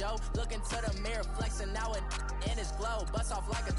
Joe. Look into the mirror, flexing now and in his glow. Bust off like a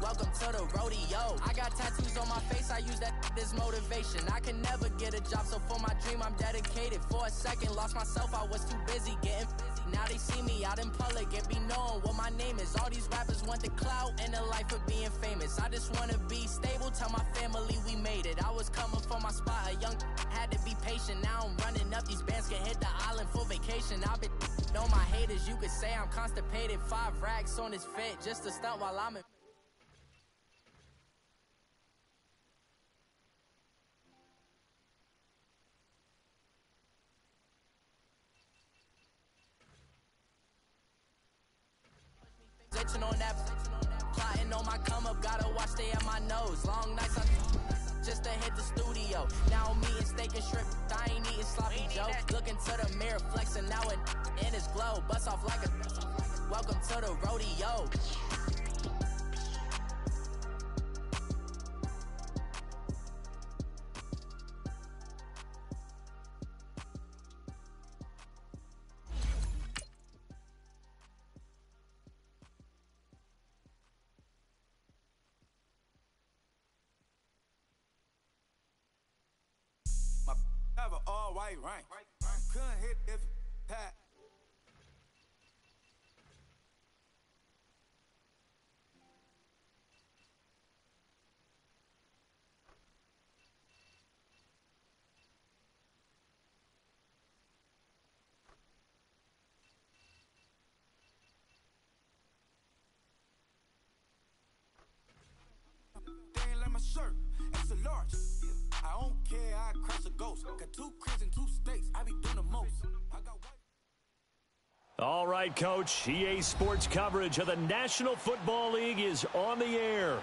welcome to the rodeo. I got tattoos on my face, I use that as motivation. I can never get a job, so for my dream I'm dedicated. For a second, lost myself, I was too busy getting now they see me out in public and be knowing what my name is. All these rappers want the clout and the life of being famous. I just wanna be stable, tell my family we made it. I was coming from my spot, a young had to be patient. Now I'm running up, these bands can hit the island for vacation. I've been know my haters, you could say I'm constipated. 5 racks on his fit, just to stunt while I'm in. On that, plotting on my come up, gotta watch stay at my nose. Long nights just to hit the studio. Now I'm eating steak and shrimp, I ain't eating sloppy Joe. Looking to the mirror, flexing now and in his glow. Bust off like a welcome to the rodeo. Have an all-white rank. Couldn't hit if pat. They ain't like my shirt. Extra large. I don't care, I crush a ghost. Got 2 cribs and 2 states, I be doing the most. I got All right, Coach. EA Sports coverage of the National Football League is on the air.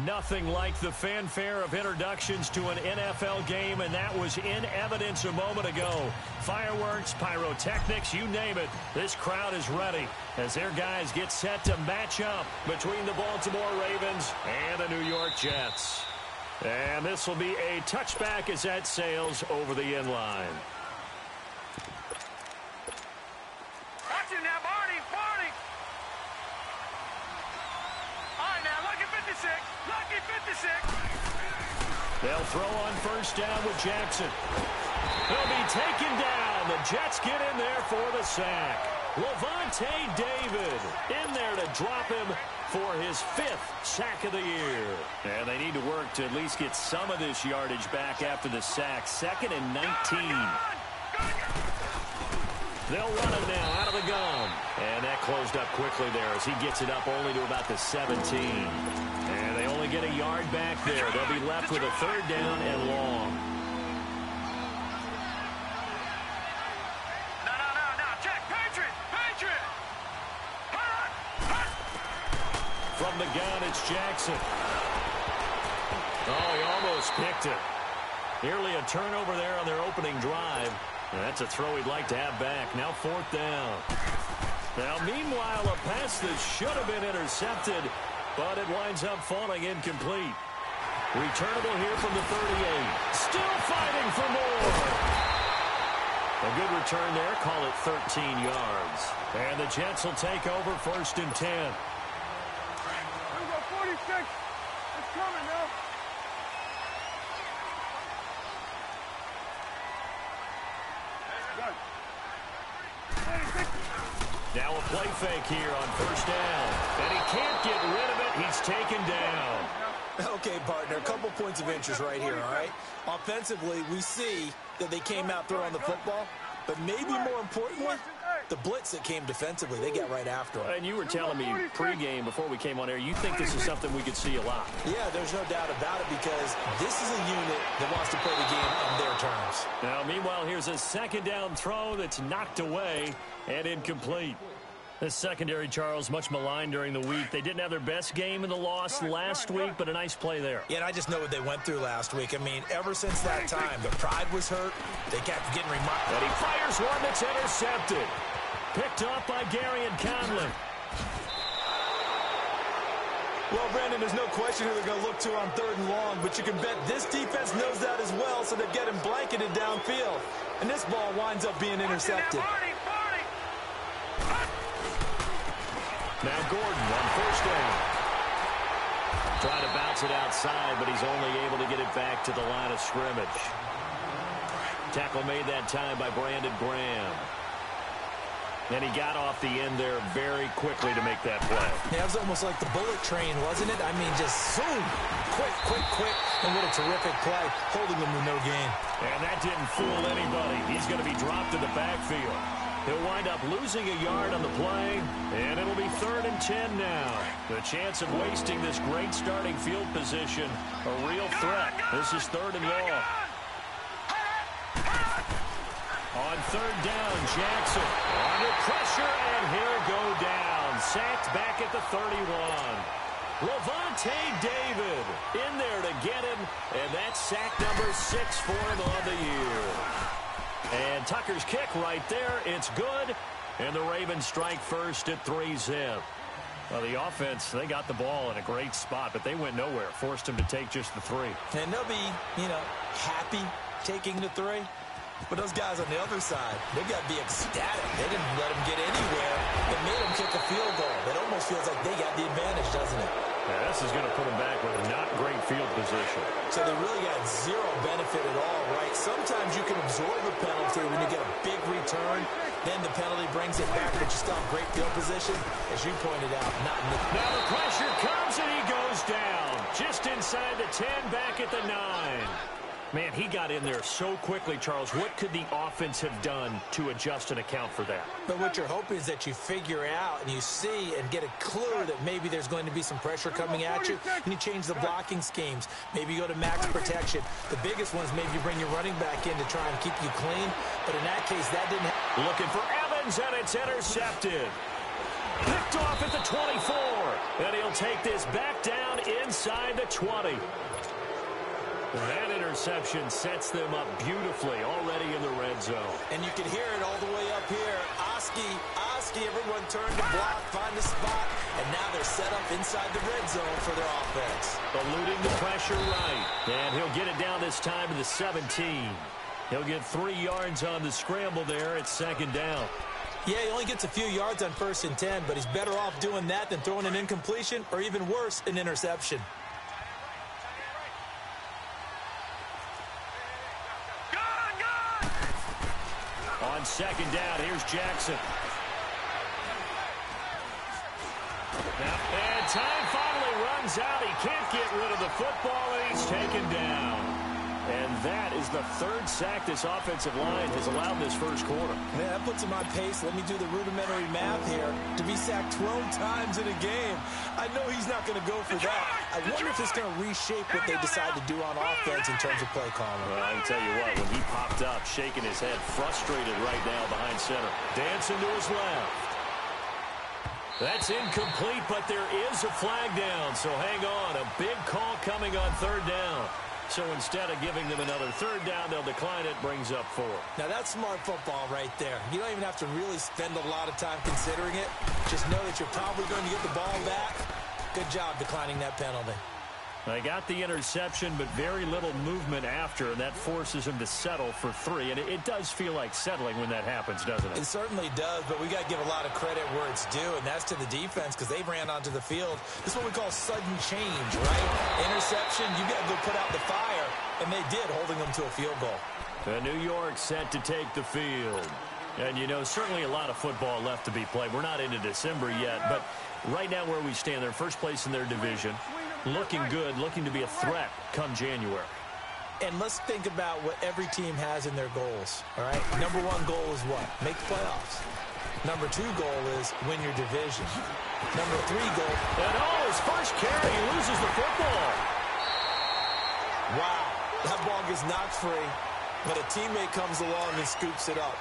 Nothing like the fanfare of introductions to an NFL game, and that was in evidence a moment ago. Fireworks, pyrotechnics, you name it. This crowd is ready as their guys get set to match up between the Baltimore Ravens and the New York Jets. And this will be a touchback as that sails over the end line. Watch it now, Barney. All right, now, lucky 56. Lucky 56. They'll throw on first down with Jackson. He'll be taken down. The Jets get in there for the sack. Levante David in there to drop him for his 5th sack of the year. And they need to work to at least get some of this yardage back after the sack. 2nd and 19. They'll run it now out of the gun. And that closed up quickly there as he gets it up only to about the 17. And they only get a yard back there. They'll be left with a 3rd down and long. From the gun, it's Jackson. Oh, he almost picked it. Nearly a turnover there on their opening drive. And that's a throw he'd like to have back. Now 4th down. Now, meanwhile, a pass that should have been intercepted, but it winds up falling incomplete. Returnable here from the 38. Still fighting for more. A good return there. Call it 13 yards. And the Jets will take over 1st and 10. 46. It's coming now. Now a play fake here on 1st down. And he can't get rid of it. He's taken down. Okay, partner, a couple points of interest right here, all right? Offensively, we see that they came out throwing the football, but maybe more importantly, the blitz that came defensively, they got right after him. And you were telling me pregame before we came on air, you think this is something we could see a lot. Yeah, there's no doubt about it because this is a unit that wants to play the game on their terms. Now, meanwhile, here's a 2nd down throw that's knocked away and incomplete. The secondary, Charles, much maligned during the week. They didn't have their best game in the loss last week, but a nice play there. Yeah, and I just know what they went through last week. I mean, ever since that time, their pride was hurt. They kept getting reminded. And he fires one that's intercepted. Picked off by Gary and Conlon. Well, Brandon, there's no question who they're going to look to on 3rd and long, but you can bet this defense knows that as well, so they're getting blanketed downfield. And this ball winds up being intercepted. Now Gordon on first down. Trying to bounce it outside, but he's only able to get it back to the line of scrimmage. Tackle made that time by Brandon Graham. And he got off the end there very quickly to make that play. Yeah, it was almost like the bullet train, wasn't it? I mean, just zoom. Quick. And what a terrific play, holding him to no gain. And that didn't fool anybody. He's going to be dropped in the backfield. He'll wind up losing a yard on the play, and it'll be 3rd and 10 now. The chance of wasting this great starting field position, a real threat. This is 3rd and long. On 3rd down, Jackson under pressure, and he'll go down. Sacked back at the 31. Levante David in there to get him, and that's sack number 6 for him on the year. And Tucker's kick right there. It's good. And the Ravens strike first at 3-zip. Well, the offense, they got the ball in a great spot, but they went nowhere. Forced him to take just the 3. And they'll be, happy taking the 3. But those guys on the other side, they got to be ecstatic. They didn't let him get anywhere. It made him kick a field goal. It almost feels like they got the advantage, doesn't it? Yeah, this is going to put him back with a not great field position. So they really got zero benefit at all, right? Sometimes you can absorb a penalty when you get a big return. Then the penalty brings it back, but you still have great field position. As you pointed out, not in the... Now the pressure comes, and he goes down. Just inside the 10, back at the 9. Man, he got in there so quickly, Charles. What could the offense have done to adjust and account for that? But what you're hoping is that you figure out and you see and get a clue that maybe there's going to be some pressure coming at you, and you change the blocking schemes. Maybe you go to max protection. The biggest ones, maybe you bring your running back in to try and keep you clean. But in that case, that didn't happen. Looking for Evans, and it's intercepted. Picked off at the 24. And he'll take this back down inside the 20. That interception sets them up beautifully already in the red zone. And you can hear it all the way up here. Oski, everyone turned to block, find the spot, and now they're set up inside the red zone for their offense. Eluding the pressure right. And he'll get it down this time to the 17. He'll get 3 yards on the scramble there at 2nd down. Yeah, he only gets a few yards on 1st and 10, but he's better off doing that than throwing an incompletion or even worse, an interception. On 2nd down, here's Jackson. And time finally runs out. He can't get rid of the football, and he's taken down. And that is the 3rd sack this offensive line has allowed this first quarter. Man, that puts him on pace. Let me do the rudimentary math here. To be sacked 12 times in a game, I know he's not going to go for that. I wonder if it's going to reshape what they decide to do on offense in terms of play calling. Well, I can tell you what, when he popped up, shaking his head, frustrated right now behind center. Dancing to his left. That's incomplete, but there is a flag down, so hang on. A big call coming on 3rd down. So instead of giving them another 3rd down, they'll decline it, brings up 4. Now, that's smart football right there. You don't even have to really spend a lot of time considering it. Just know that you're probably going to get the ball back. Good job declining that penalty. They got the interception, but very little movement after, and that forces him to settle for 3. And it does feel like settling when that happens, doesn't it? It certainly does, but we got to give a lot of credit where it's due, and that's to the defense because they ran onto the field. This is what we call sudden change, right? Interception, you got to go put out the fire, and they did, holding them to a field goal. The New York set to take the field. And, certainly a lot of football left to be played. We're not into December yet, but right now where we stand, they're first place in their division. Looking good, looking to be a threat come January. And let's think about what every team has in their goals, all right? Number 1 goal is what? Make the playoffs. Number 2 goal is win your division. Number 3 goal. And his first carry, he loses the football. Wow, that ball gets knocked free, but a teammate comes along and scoops it up.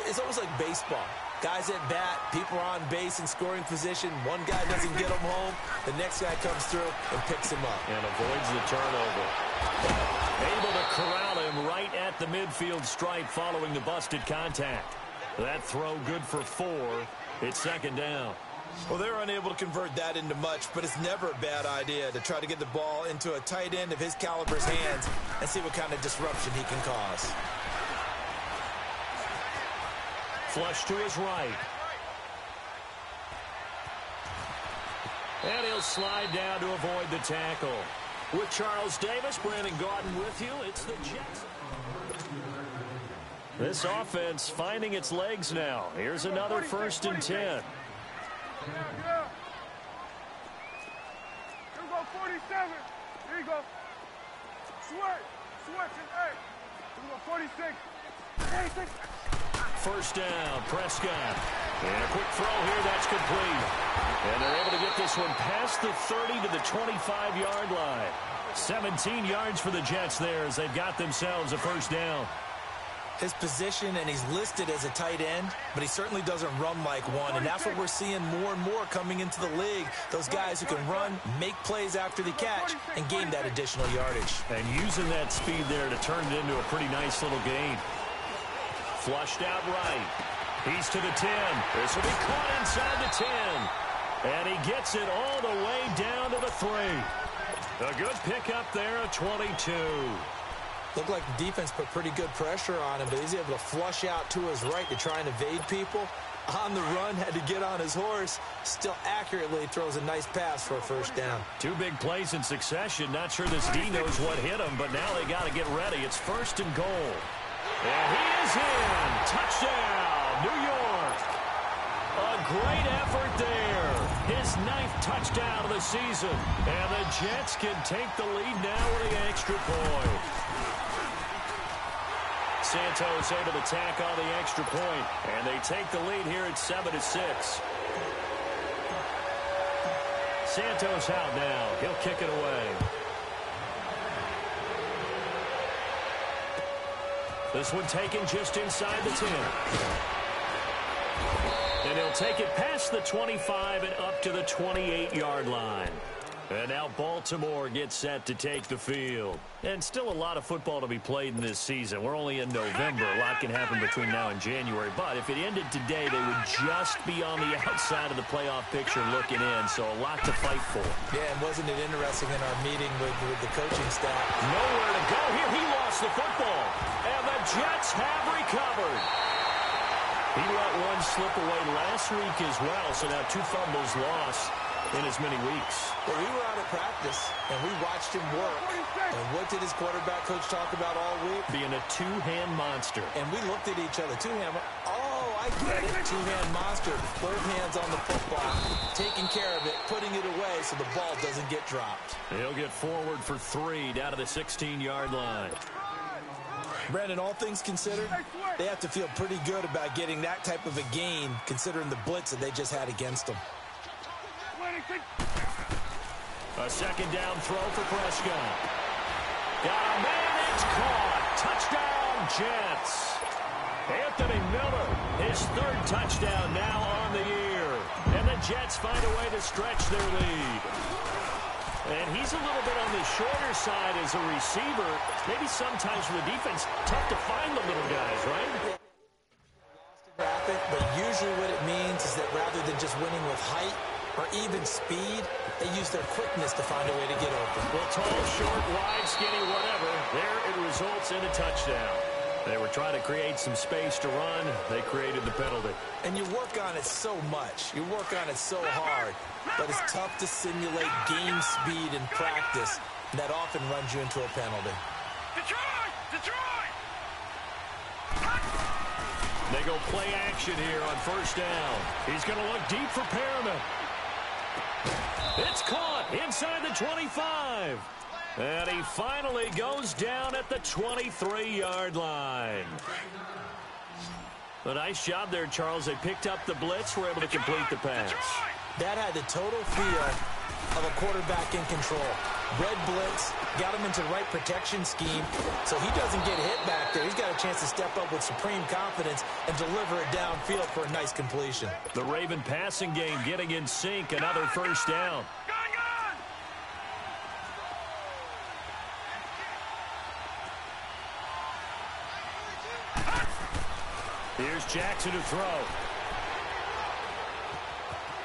It's almost like baseball. Guys at bat, people are on base in scoring position. One guy doesn't get him home. The next guy comes through and picks him up. And avoids the turnover. Able to corral him right at the midfield stripe following the busted contact. That throw good for 4. It's 2nd down. Well, they're unable to convert that into much, but it's never a bad idea to try to get the ball into a tight end of his caliber's hands and see what kind of disruption he can cause. Flush to his right. And he'll slide down to avoid the tackle. With Charles Davis, Brandon Gaudin with you. It's the Jets. This offense finding its legs now. Here's another 1st and 10. Here we go, 47. Here you go. Switch, and hey. Here we go, 46. 46. 1st down, Prescott. And a quick throw here, that's complete. And they're able to get this one past the 30 to the 25-yard line. 17 yards for the Jets there as they've got themselves a 1st down. His position, and he's listed as a tight end, but he certainly doesn't run like one, and that's what we're seeing more and more coming into the league. Those guys who can run, make plays after the catch, and gain that additional yardage. And using that speed there to turn it into a pretty nice little gain. Flushed out right. He's to the 10. This will be caught inside the 10. And he gets it all the way down to the 3. A good pickup there at 22. Looked like the defense put pretty good pressure on him, but he's able to flush out to his right to try and evade people. On the run, had to get on his horse. Still accurately throws a nice pass for a 1st down. 2 big plays in succession. Not sure this D knows what hit him, but now they got to get ready. It's 1st and goal. And he is in. Touchdown, New York. A great effort there. His 9th touchdown of the season. And the Jets can take the lead now with the extra point. Santos able to tack on the extra point, and they take the lead here at 7-6. Santos out now. He'll kick it away. This one taken just inside the 10. And he'll take it past the 25 and up to the 28-yard line. And now Baltimore gets set to take the field. And still a lot of football to be played in this season. We're only in November. A lot can happen between now and January. But if it ended today, they would just be on the outside of the playoff picture looking in. So a lot to fight for. Yeah, and wasn't it interesting in our meeting with the coaching staff? Nowhere to go here. He lost the football. And the Jets have recovered. He let one slip away last week as well. So now 2 fumbles lost in as many weeks. Well, we were out of practice, and we watched him work. And what did his quarterback coach talk about all week? Being a 2-hand monster. And we looked at each other. 2-hand. Oh, I get it. 2-hand monster. Both hands on the football. Taking care of it. Putting it away so the ball doesn't get dropped. He'll get forward for 3 down to the 16-yard line. Brandon, all things considered, they have to feel pretty good about getting that type of a gain considering the blitz that they just had against them. A 2nd down throw for Prescott. Got a man, it's caught. Touchdown, Jets. Anthony Miller, his 3rd touchdown now on the year. And the Jets find a way to stretch their lead. And he's a little bit on the shorter side as a receiver. Maybe sometimes for the defense, tough to find the little guys, right? But usually what it means is that rather than just winning with height or even speed, they use their quickness to find a way to get open. Well, tall, short, wide, skinny, whatever. There it results in a touchdown. They were trying to create some space to run. They created the penalty. And you work on it so much. You work on it so hard. But it's tough to simulate game speed in practice. That often runs you into a penalty. Detroit! Detroit! They go play action here on 1st down. He's going to look deep for Perriman. It's caught inside the 25. And he finally goes down at the 23-yard line. A nice job there, Charles. They picked up the blitz, were able to complete the pass. That had the total feel of a quarterback in control. Red blitz, got him into the right protection scheme, so he doesn't get hit back there. He's got a chance to step up with supreme confidence and deliver it downfield for a nice completion. The Raven passing game getting in sync, another 1st down. Here's Jackson to throw.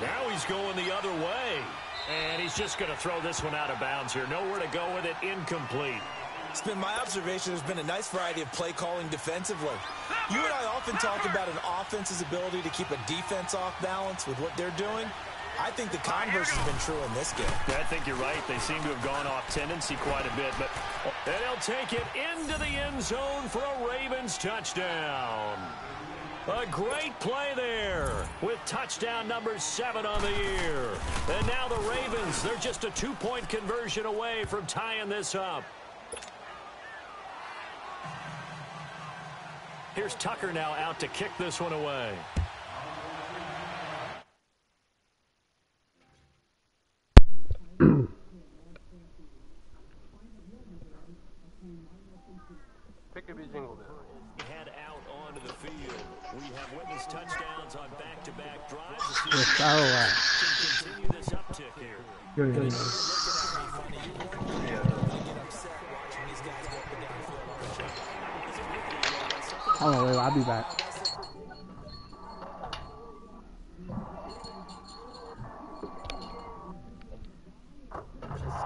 Now he's going the other way. And he's just going to throw this one out of bounds here. Nowhere to go with it. Incomplete. It's been my observation there's been a nice variety of play calling defensively. You and I often talk about an offense's ability to keep a defense off balance with what they're doing. I think the converse has been true in this game. I think you're right. They seem to have gone off tendency quite a bit. And he'll take it into the end zone for a Ravens touchdown. A great play there with touchdown number 7 on the year. And now the Ravens, they're just a 2-point conversion away from tying this up. Here's Tucker now out to kick this one away. Head out onto the field. We have witnessed touchdowns on back-to-back drives. Continue this uptick here. Oh, I'll be back.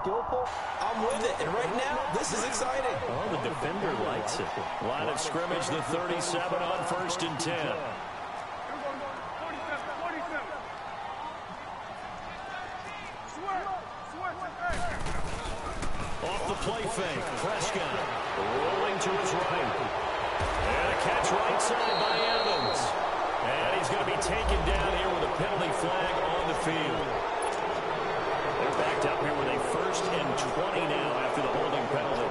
Skillful. I'm with it, and right now, this is exciting. Oh, the defender likes it. Line of scrimmage, the 37 on 1st and 10. Off the play fake, Prescott rolling to his right. And a catch right side by Evans. And he's going to be taken down here with a penalty flag on the field. They're backed up here with a 1st and 20 now after the holding penalty.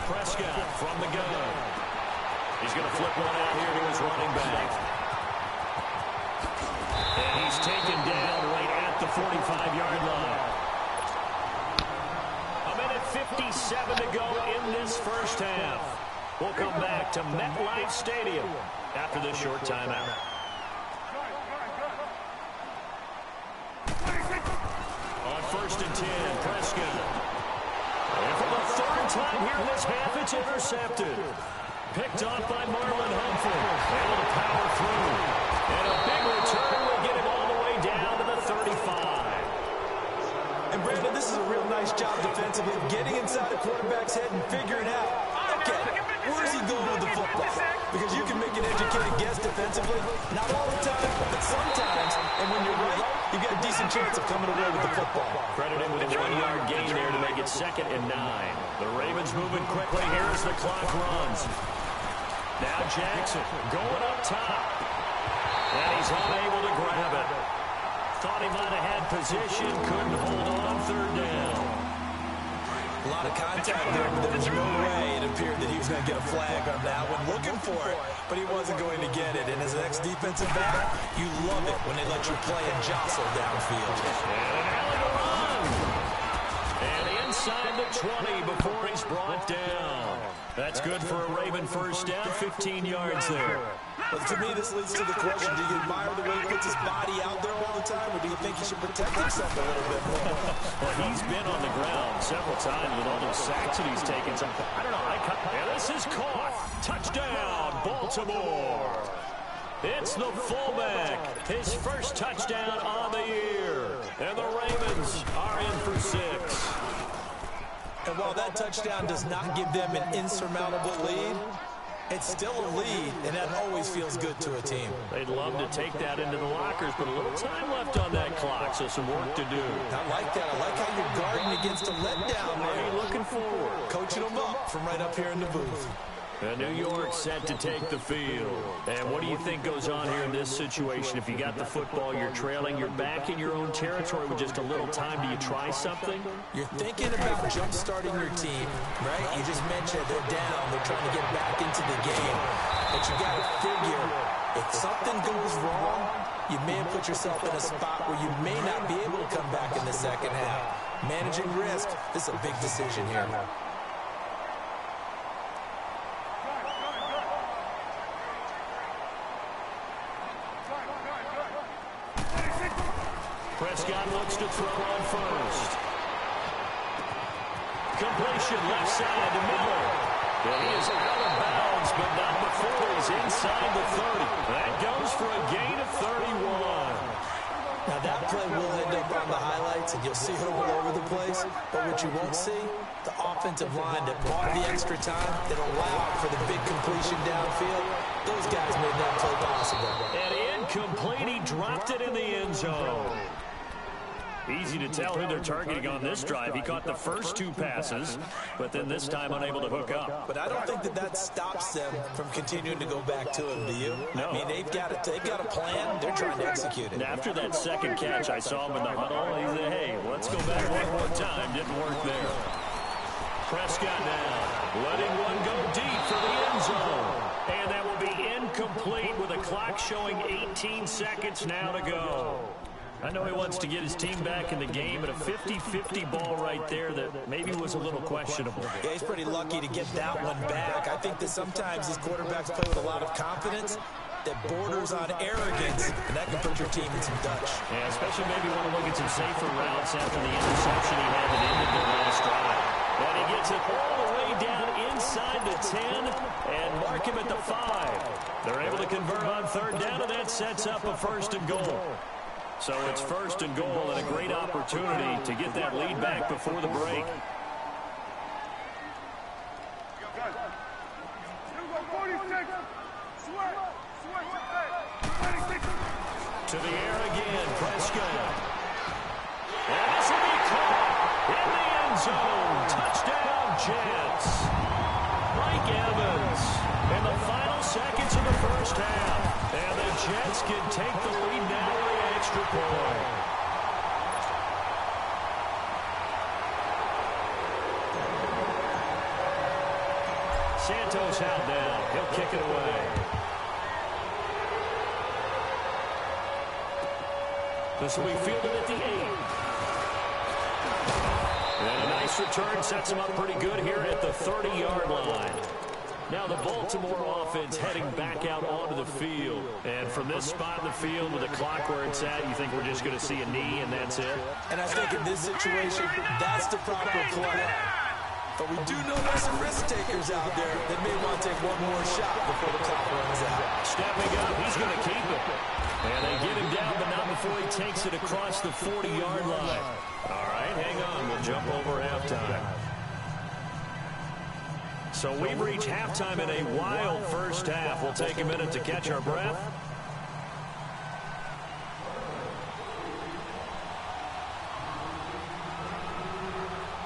Prescott from the gun. He's going to flip one out here to his running back. And he's taken down right at the 45-yard line. A minute 57 to go in this first half. We'll come back to MetLife Stadium after this short timeout. On 1st and 10, Prescott. And for the 3rd time here in this half, it's intercepted. Picked off by Marlon Humphrey. Able to power through. And a big return will get him all the way down to the 35. And Brandon, this is a real nice job defensively of getting inside the quarterback's head and figuring out, okay, where's he going with the football? Because you can make an educated guess defensively. Not all the time, but sometimes. And when you're right, you've got a decent chance of coming away with the football. Credited with a 1-yard gain there to make it 2nd and 9. The Ravens moving quickly here as the clock runs. Now Jackson going up top. And he's unable to grab it. Thought he might have had position, couldn't hold on 3rd down. A lot of contact there, but there was no way it appeared that he was going to get a flag on that one. Looking for it, but he wasn't going to get it. And as an ex-defensive back, you love it when they let you play and jostle downfield. And an run. And inside the 20 before he's brought down. That's good for a Raven first down, 15 yards there. But to me, this leads to the question, do you admire the way he puts his body out there all the time, or do you think he should protect himself a little bit more? Well, he's been on the ground several times with all those sacks that he's taken. So, I don't know. And this is caught. Touchdown, Baltimore. It's the fullback. His first touchdown on the year. And the Ravens are in for 6. And while that touchdown does not give them an insurmountable lead, it's still a lead, and that always feels good to a team. They'd love to take that into the lockers, but a little time left on that clock, so some work to do. I like that. I like how you're guarding against a letdown there. Looking forward. Coaching them up from right up here in the booth. New York set to take the field. And what do you think goes on here in this situation? If you got the football, you're trailing, you're back in your own territory with just a little time. Do you try something? You're thinking about jump-starting your team, right? You just mentioned they're down. They're trying to get back into the game. But you got to figure, if something goes wrong, you may have put yourself in a spot where you may not be able to come back in the second half. Managing risk, this is a big decision here. Prescott looks to throw on first. Completion left side to Miller. And he is out of bounds, but not before he's inside the 30. That goes for a gain of 31. Now that play will end up on the highlights, and you'll see it all over the place. But what you won't see, the offensive line that bought the extra time, that allowed for the big completion downfield. Those guys made that play possible. And incomplete. He dropped it in the end zone. Easy to tell who they're targeting on this drive. He caught the first 2 passes, but then this time unable to hook up. But I don't think that stops them from continuing to go back to him, do you? No. I mean, they've got a plan. They're trying to execute it. And after that second catch, I saw him in the huddle. He said, hey, let's go back one more time. Didn't work there. Prescott now letting one go deep for the end zone. And that will be incomplete with a clock showing 18 seconds now to go. I know he wants to get his team back in the game, but a 50-50 ball right there that maybe was a little questionable. Yeah, he's pretty lucky to get that one back. I think that sometimes these quarterbacks play with a lot of confidence that borders on arrogance, and that can put your team in some Dutch. Yeah, especially maybe want to look at some safer routes after the interception he had that ended their last drive. And he gets it all the way down inside the 10 and mark him at the 5. They're able to convert on third down, and that sets up a 1st and goal. So it's 1st and goal and a great opportunity to get that lead back before the break. To the air again, Prescott. And this will be caught in the end zone. Touchdown, Jets. Mike Evans in the final seconds of the first half. And the Jets can take the lead now with the extra point. Santos out now. He'll kick it away. This will be fielded at the 8. And a nice return sets him up pretty good here at the 30-yard line. Now the Baltimore offense heading back out onto the field. And from this spot in the field with the clock where it's at, you think we're just going to see a knee and that's it? And I think in this situation, that's the proper play. But we do know there's some risk takers out there that may want to take one more shot before the clock runs out. Stepping up, he's going to keep it. And they get him down, but not before he takes it across the 40-yard line. All right, hang on. We'll jump over halftime. So we've reached halftime in a wild first half. We'll take a minute to catch our breath.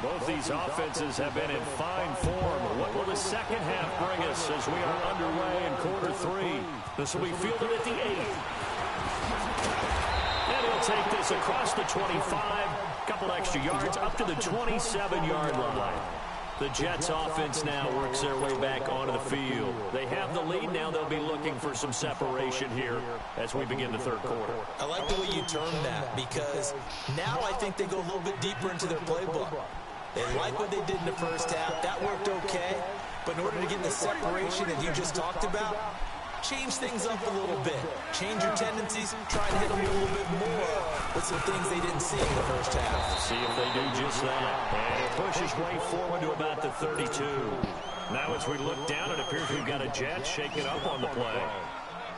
Both these offenses have been in fine form. What will the second half bring us as we are underway in quarter 3? This will be fielded at the 8. And he'll take this across the 25, couple extra yards, up to the 27-yard line. The Jets offense now works their way back onto the field. They have the lead. Now they'll be looking for some separation here as we begin the third quarter. I like the way you termed that because now I think they go a little bit deeper into their playbook. They like what they did in the first half. That worked okay. But in order to get the separation that you just talked about, change things up a little bit. Change your tendencies. Try to hit them a little bit more with some things they didn't see in the first half. See if they do just that. And it pushes way forward to about the 32. Now as we look down, it appears we've got a Jet shaking up on the play.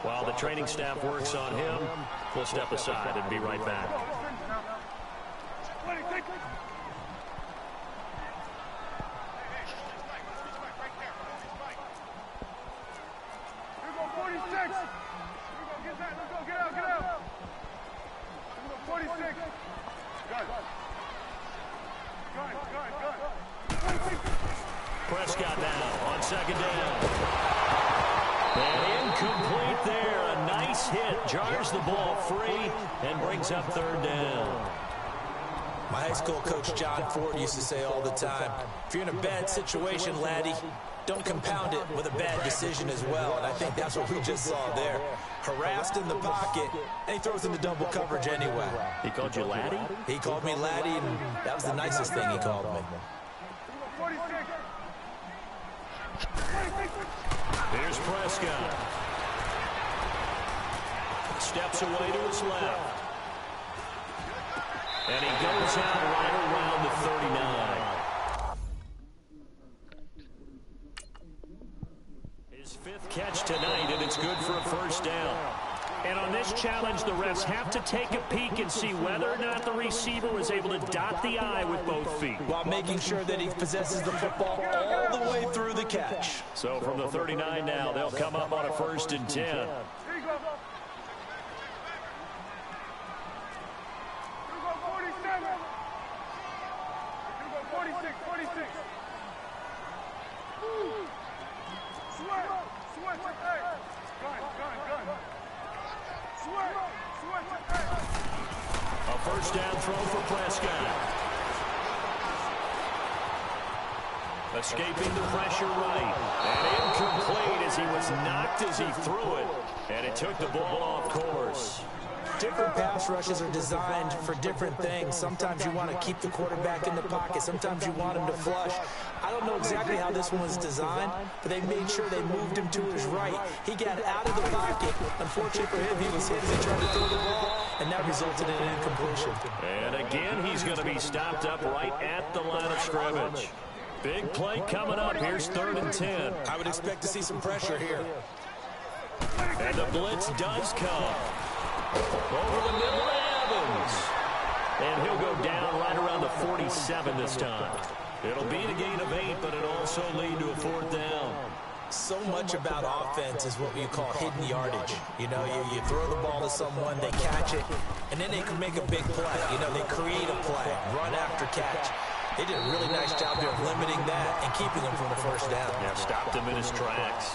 While the training staff works on him, we'll step aside and be right back. Prescott now on second down. And incomplete there. A nice hit. Jars the ball free and brings up third down. My high school coach John Ford used to say all the time, if you're in a bad situation, laddie, don't compound it with a bad decision as well. And I think that's what we just saw there. Harassed in the pocket, and he throws into double coverage anyway. He called you laddie? He called me laddie, and that was the nicest thing he called me. Here's Prescott. Steps away to his left. And he goes out right around the 39. His fifth catch tonight, and it's good for a first down. And on this challenge, the refs have to take a peek and see whether or not the receiver was able to dot the I with both feet, while making sure that he possesses the football all the way through the catch. So from the 39 now, they'll come up on a 1st and 10. Here you go. Here you go, 47. Here you go, 46, 46. Sweat, sweat, hey. Gun. Sweat, hey. A 1st down throw for Prescott. Escaping the pressure right. And incomplete as he was knocked as he threw it. And it took the ball off course. Different pass rushes are designed for different things. Sometimes you want to keep the quarterback in the pocket. Sometimes you want him to flush. I don't know exactly how this one was designed, but they made sure they moved him to his right. He got out of the pocket. Unfortunately for him, he was hit as he tried to throw the ball, and that resulted in an incompletion. And again, he's going to be stopped up right at the line of scrimmage. Big play coming up. Here's 3rd and 10. I would expect to see some pressure here. And the blitz does come. Over the middle to Evans. And he'll go down right around the 47 this time. It'll be a gain of 8, but it'll also lead to a 4th down. So much about offense is what you call hidden yardage. You know, you throw the ball to someone, they catch it, and then they can make a big play. You know, they create a play, run after catch. They did a really nice job there of limiting that and keeping him from the 1st down. Yeah, stopped him in his tracks.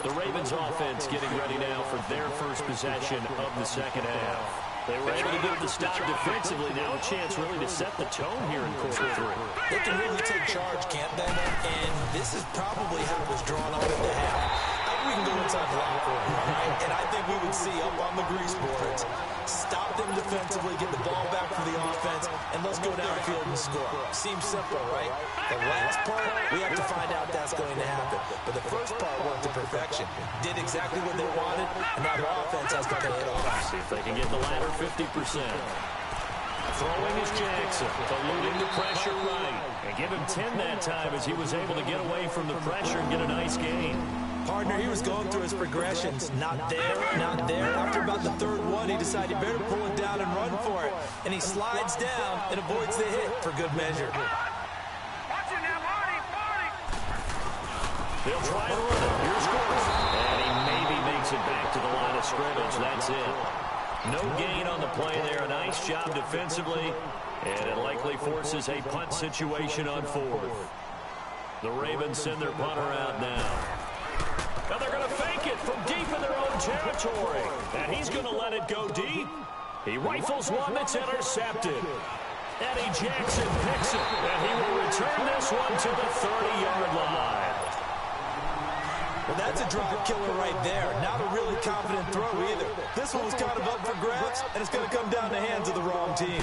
The Ravens offense getting ready now for their first possession of the 2nd half. They were able to get the stop defensively. Now a chance really to set the tone here in quarter 3. They can really take charge, can't they? And this is probably how it was drawn up at the half. I think we can go inside the locker room, all right? And I think we would see up on the grease boards, stop them defensively, get the ball back for the offense, and let's go downfield and score. Seems simple, right? The last part, we have to find out that's going to happen. But the first part worked to perfection. Did exactly what they wanted, and now the offense has to pay it off. See if they can get the latter 50%. Throwing is Jackson, eluding the pressure right. And give him 10 that time as he was able to get away from the pressure and get a nice gain. Partner, he was going through his progressions. Not there, not there. After about the 3rd one, he decided he better pull it down and run for it. And he slides down and avoids the hit for good measure. They'll try to run it. Here's Gordon. And he maybe makes it back to the line of scrimmage. That's it. No gain on the play there. A nice job defensively. And it likely forces a punt situation on 4th. The Ravens send their punter out now. And they're going to fake it from deep in their own territory. And he's going to let it go deep. He rifles one that's intercepted. Eddie Jackson picks it. And he will return this one to the 30-yard line. Well, that's a drop killer right there. Not a really confident throw either. This one was kind of up for grabs, and it's going to come down the hands of the wrong team.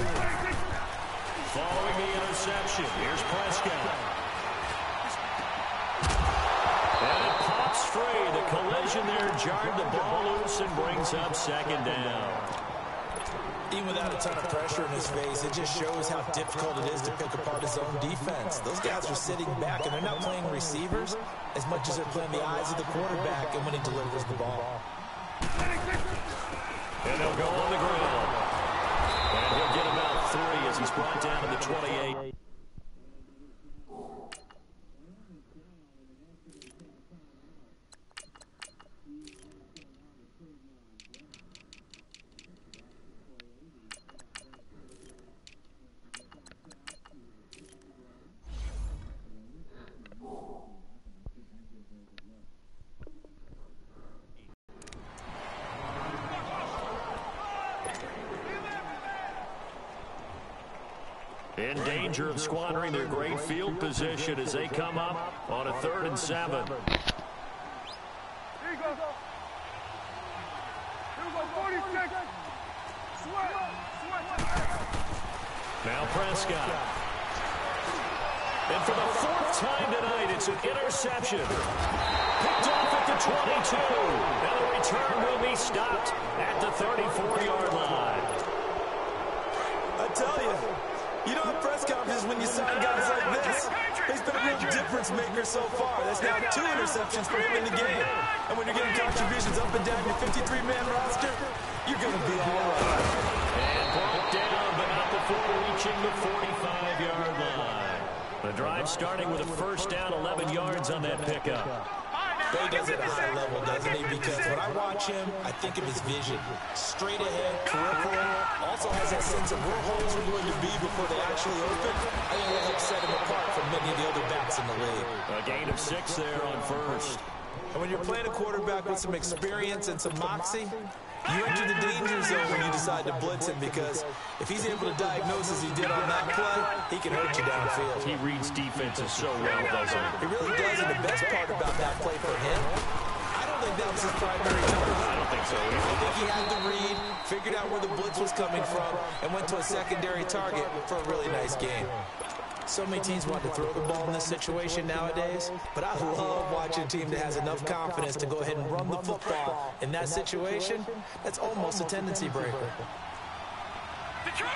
Following the interception, here's Prescott. And it pops free. The collision there jarred the ball loose and brings up 2nd down. Even without a ton of pressure in his face, it just shows how difficult it is to pick apart his own defense. Those guys are sitting back, and they're not playing receivers as much as they're playing the eyes of the quarterback and when he delivers the ball. And they'll go on the ground. And he'll get about 3 as he's brought down to the 28. In danger of squandering their great field position as they come up on a 3rd and 7. Here you go. Here we go, 46. Sweat. Now Prescott. And for the 4th time tonight, it's an interception. Picked off at the 22. And the return will be stopped at the 34-yard line. I tell you, you don't have press conferences when you sign guys like this. He's been a real difference maker so far. That's now 2 interceptions for him in the game. And when you're getting contributions up and down your 53-man roster, you're going to be all right. And brought down, but not before reaching the 45-yard line. The drive starting with a first down, 11 yards on that pickup. He does it at a high level, doesn't he? Because when I watch him, I think of his vision. Straight ahead, peripheral. Also has that sense of where holes are going to be before they actually open. I think that helps set him apart from many of the other backs in the league. A gain of 6 there on first. And when you're playing a quarterback with some experience and some moxie, you enter the danger zone when you decide to blitz him, because if he's able to diagnose as he did on that play, he can hurt you downfield. He reads defenses so well, doesn't he? He really does, and the best part about that play for him, I don't think that was his primary target. I don't think so either. I think he had the read, figured out where the blitz was coming from, and went to a secondary target for a really nice game. So many teams want to throw the ball in this situation nowadays, but I love watching a team that has enough confidence to go ahead and run the football in that situation. That's almost a tendency breaker. Detroit!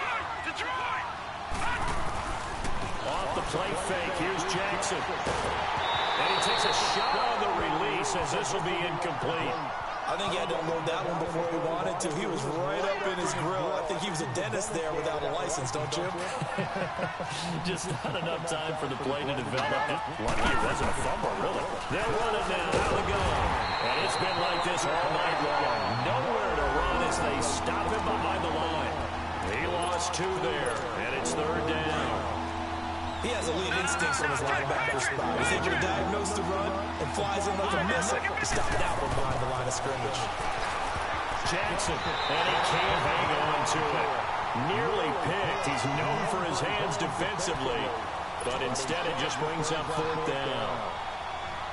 Off the play fake, here's Jackson. And he takes a shot on the release as this will be incomplete. I think he had to unload that one before he wanted to. He was right up in his grill. I think he was a dentist there without a license, don't you? Just not enough time for the play to develop. Lucky it wasn't a fumble, really. They'll run it now. Out the gun. And it's been like this all night long. Nowhere to run as they stop him behind the line. He lost 2 there, and it's 3rd down. He has elite instincts from his linebacker spot. He's able to diagnose the run and flies in like a missile to stop that one behind the line of scrimmage. Jackson, and he can't hang on to it. Nearly picked. He's known for his hands defensively, but instead it just brings up 4th down.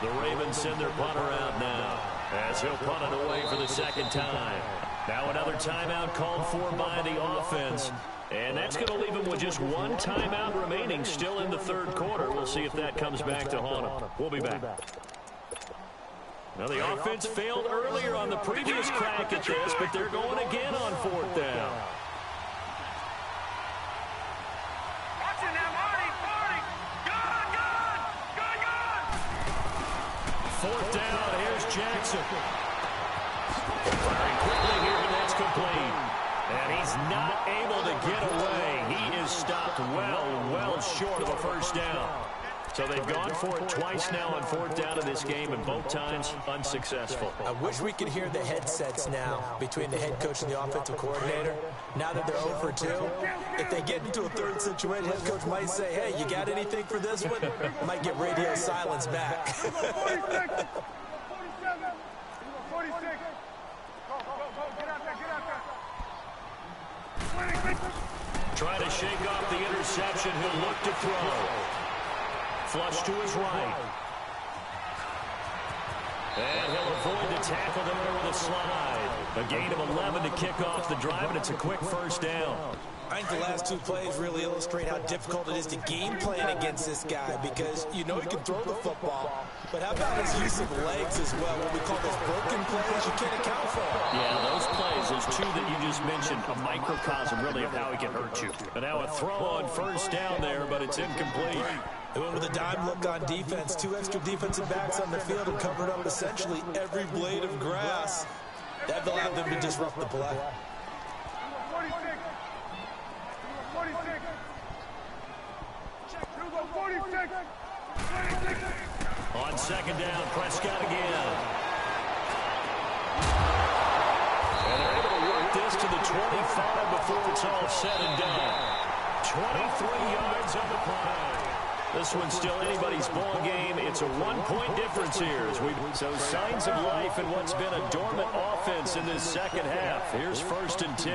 The Ravens send their punter out now as he'll punt it away for the 2nd time. Now another timeout called for by the offense. And that's going to leave him with just 1 timeout remaining still in the 3rd quarter. We'll see if that comes back to haunt him. We'll be back. Now, the offense failed earlier on the previous crack at this, but they're going again on 4th down. Watch it now, Marty! Gun! 4th down, here's Jackson. Firing quickly here, but that's complete. And he's not able to get away. He is stopped well short of a 1st down. So they've gone for it twice now on 4th down in this game, and both times unsuccessful. I wish we could hear the headsets now between the head coach and the offensive coordinator. Now that they're 0 for 2, if they get into a 3rd situation, head coach might say, hey, you got anything for this one? Might get radio silence back. 46! 47! 46! Go, get out there! Trying to shake off the interception. He'll look to throw. Flush to his right. And he'll avoid the tackle there with a slide. A gain of 11 to kick off the drive, and it's a quick 1st down. I think the last 2 plays really illustrate how difficult it is to game plan against this guy, because you know he can throw the football, but how about his use of legs as well, what we call those broken plays you can't account for? Yeah, those plays, those 2 that you just mentioned, a microcosm really of how he can hurt you. And now a throw on 1st down there, but it's incomplete. They went with a dime look on defense, 2 extra defensive backs on the field and covered up essentially every blade of grass. That allowed them to disrupt the play. 46! 46! 46! On 2nd down, Prescott again. And they're able to work this to the 25 before it's all said and done. 23 yards on the play. This one's still anybody's ball game. It's a 1-point difference here. So signs of life in what's been a dormant offense in this 2nd half. Here's 1st and 10.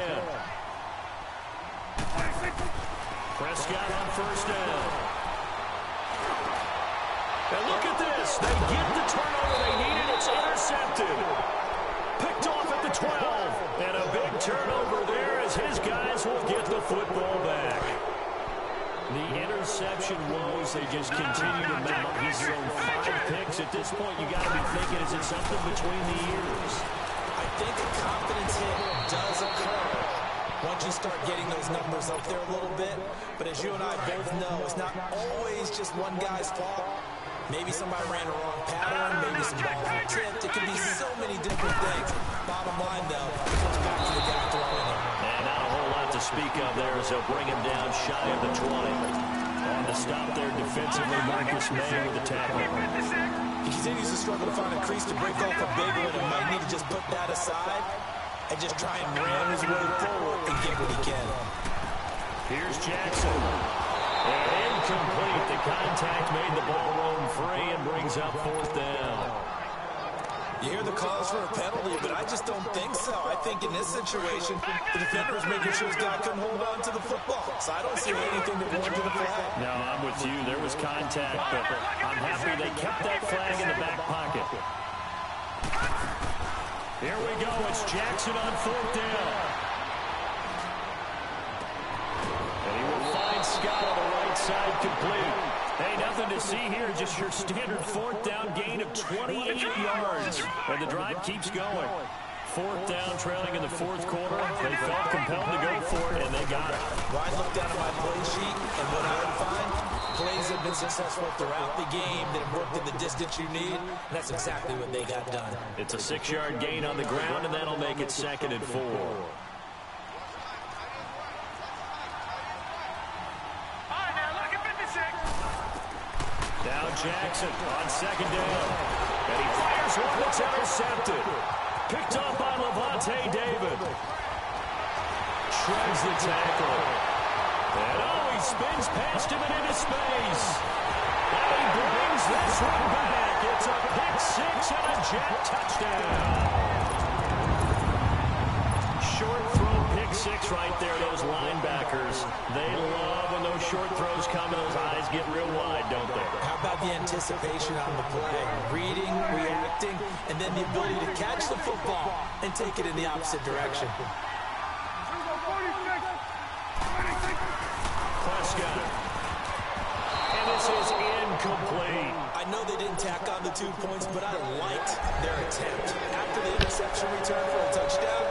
Prescott on 1st down. And look at this. They get the turnover they needed. It's intercepted. Picked off at the 12. And a big turnover there as his guys will get the football back. The interception woes, they just continue to mount. He's thrown 5 picks. At this point, you got to be thinking, is it something between the ears? I think a confidence hit does occur once you start getting those numbers up there a little bit. But as you and I both know, it's not always just one guy's fault. Maybe somebody ran the wrong pattern, maybe some balls were tipped. It could be so many different things. Bottom line, though, it comes back to the guy throwing it. And not a whole lot to speak of there as they'll bring him down shy of the 20. On the stop there defensively, Marcus May with the tackle. He continues to struggle to find a crease to break off a big one. He might need to just put that aside and just try and ram his way forward and get what he can. Here's Jackson. And incomplete. The contact made the ball roam free and brings up fourth down. You hear the calls for a penalty, but I just don't think so. I think in this situation, the defender was making sure his guy couldn't hold on to the football. So I don't see anything that warranted the flag. No, I'm with you. There was contact, but I'm happy they kept that flag in the back pocket. Here we go. It's Jackson on fourth down. And he will find Scott on the right side complete. Hey, nothing to see here. Just your standard fourth down gain of 28 yards. And the drive keeps going. Fourth down, trailing in the fourth quarter. They felt compelled to go for it, and they got it. Well, I looked down at my play sheet, and what I would find, plays have been successful throughout the game that have worked in the distance you need, and that's exactly what they got done. It's a 6-yard gain on the ground, and that'll make it 2nd and 4. Now Jackson on 2nd down. And he fires one that's intercepted. Picked up by Levante David. Shreds the tackle. And he spins past him and into space. And he brings this one back. It's a pick six and a Jet touchdown. Short throw pick six right there. Those linebackers, they love when those short throws come and those eyes get real wide, don't they? How about the anticipation on the play? Reading, reacting, and then the ability to catch the football and take it in the opposite direction. Prescott. And this is incomplete. I know they didn't tack on the 2 points, but I liked their attempt. After the interception return for a touchdown,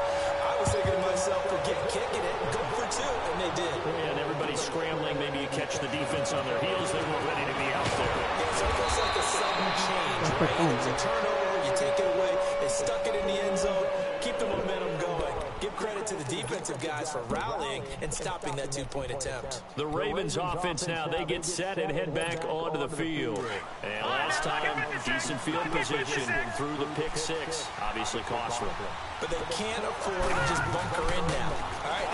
I was thinking to myself, forget kicking it, go for 2, and they did. And everybody's scrambling. Maybe you catch the defense on their heels. They weren't ready to be out there. It's almost like a sudden change, right? It's a turnover, you take it away, they stuck it in the end zone, keep the momentum going. Give credit to the defensive guys for rallying and stopping that 2-point attempt. The Ravens offense now, they get set and head back onto the field. And last time, decent field position through the pick six. Obviously costly. But they can't afford to just bunker in now. All right,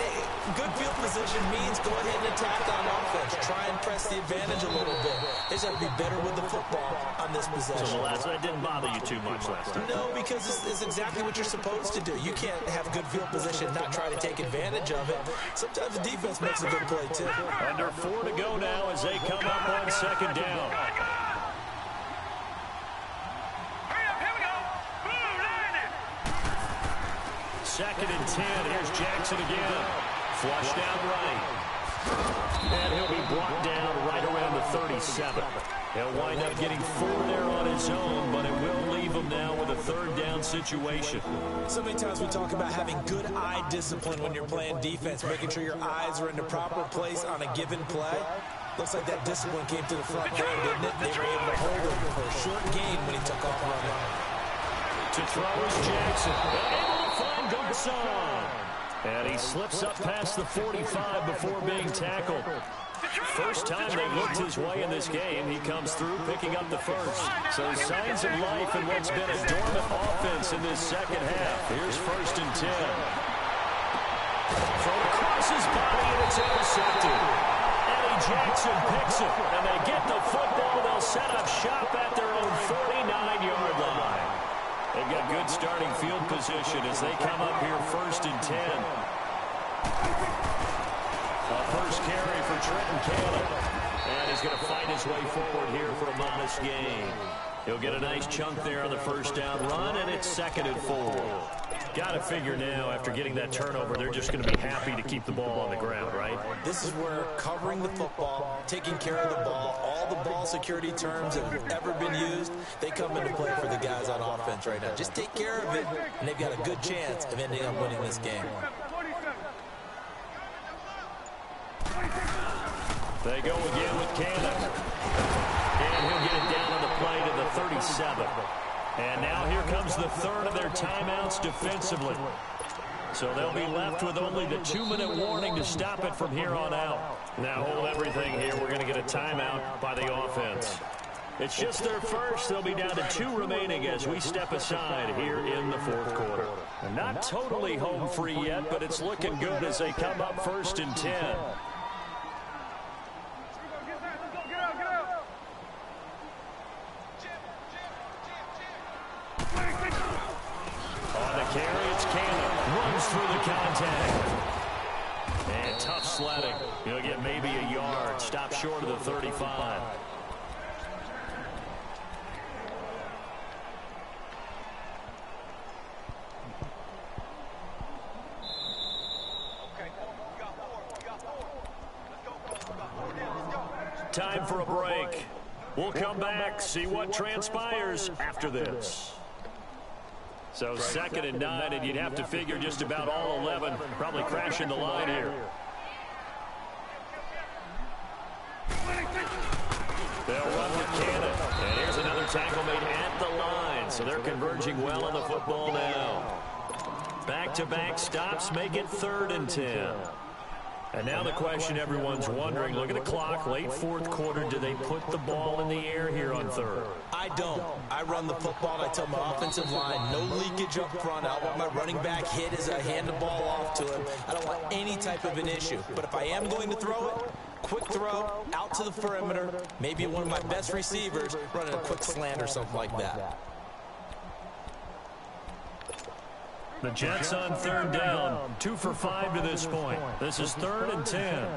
good field position means go ahead and attack on offense. Try and press the advantage a little bit. They just have to be better with the football on this possession. So that didn't bother you too much last time? No, because it's exactly what you're supposed to do. You can't have good field position, not try to take advantage of it. Sometimes the defense makes a good play, too. Under 4 to go now as they come up on 2nd down. Second and 10. Here's Jackson again. Flushed out right. And he'll be brought down right around the 37. He'll wind up getting 4 there on his own, but it will leave him now with a 3rd down situation. So many times we talk about having good eye discipline when you're playing defense, making sure your eyes are in the proper place on a given play. Looks like that discipline came to the front there, didn't it? They were able to hold him for a short gain when he took off running. To throw is Jackson. Able to find Garcon. And he slips up past the 45 before being tackled. First time they looked his way in this game, he comes through picking up the first. So signs of life in what's been a dormant offense in this second half. Here's 1st and 10. Throw across his body and it's intercepted. Eddie Jackson picks it and they get the football. They'll set up shop at their own 49-yard line. They've got good starting field position as they come up here 1st and 10. First carry for Trenton Cannon. And he's going to fight his way forward here for a modest gain. He'll get a nice chunk there on the 1st down run, and it's 2nd and 4. Got to figure now, after getting that turnover, they're just going to be happy to keep the ball on the ground, right? This is where covering the football, taking care of the ball, all the ball security terms that have ever been used, they come into play for the guys on offense right now. Just take care of it, and they've got a good chance of ending up winning this game. They go again with Cannon. And he'll get it down on the play to the 37. And now here comes the third of their timeouts defensively. So they'll be left with only the 2-minute warning to stop it from here on out. Now hold everything here. We're going to get a timeout by the offense. It's just their first. They'll be down to 2 remaining as we step aside here in the fourth quarter. And not totally home free yet, but it's looking good as they come up 1st and 10. On the carry, it's Cannon. Runs through the contact. And tough sledding. He'll get maybe a yard. Stop short of the 35. Time for a break. We'll come back, see what transpires after this. So 2nd and 9, and you'd have to figure just about all 11 probably crashing the line here. They'll run with Cannon. And here's another tackle made at the line. So they're converging well on the football now. Back-to-back stops make it 3rd and 10. And now the question everyone's wondering, look at the clock, late fourth quarter, do they put the ball in the air here on 3rd? I don't. I run the football, and I tell my offensive line, no leakage up front. I want my running back hit as I hand the ball off to him. I don't want any type of an issue. But if I am going to throw it, quick throw, out to the perimeter, maybe one of my best receivers running a quick slant or something like that. The Jets on 3rd down, 2 for 5 to this point. This is 3rd and 10.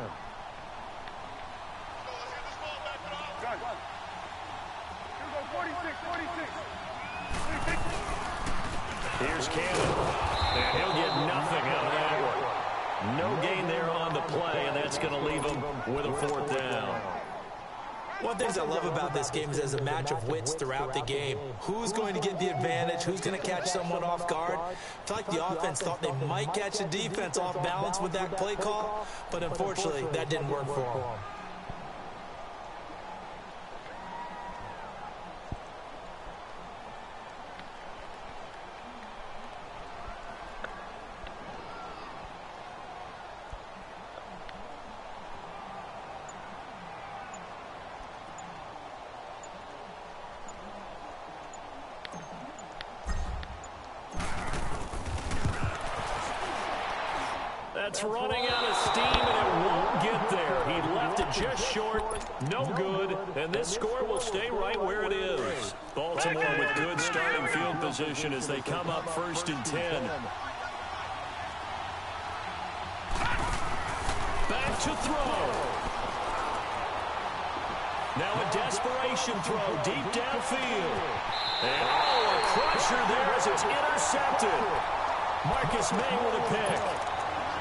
Here's Cannon, and he'll get nothing out of that one. No gain there on the play, and that's going to leave him with a 4th down. One of the things I love about this game is there's a match of wits throughout the game. Who's going to get the advantage? Who's going to catch someone off guard? I feel like the offense thought they might catch the defense off balance with that play call, but unfortunately, that didn't work for them. That's running out of steam, and it won't get there. He left it just short, no good, and this score will stay right where it is. Baltimore with good starting field position as they come up 1st and 10. Back to throw. Now a desperation throw deep downfield. And a crusher there as it's intercepted. Marcus May with a pick.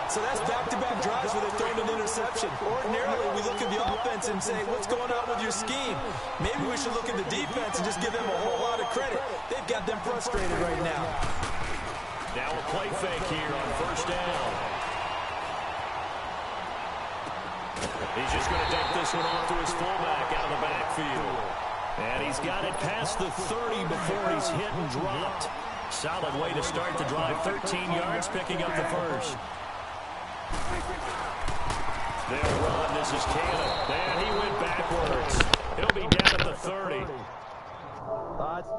So that's back-to-back drives where they've thrown an interception. Ordinarily, we look at the offense and say, what's going on with your scheme? Maybe we should look at the defense and just give them a whole lot of credit. They've got them frustrated right now. Now a play fake here on 1st down. He's just going to take this one off to his fullback out of the backfield. And he's got it past the 30 before he's hit and dropped. Solid way to start the drive. 13 yards, picking up the first. They'll run. This is Cannon. And he went backwards. He'll be down at the 30. Thoughts?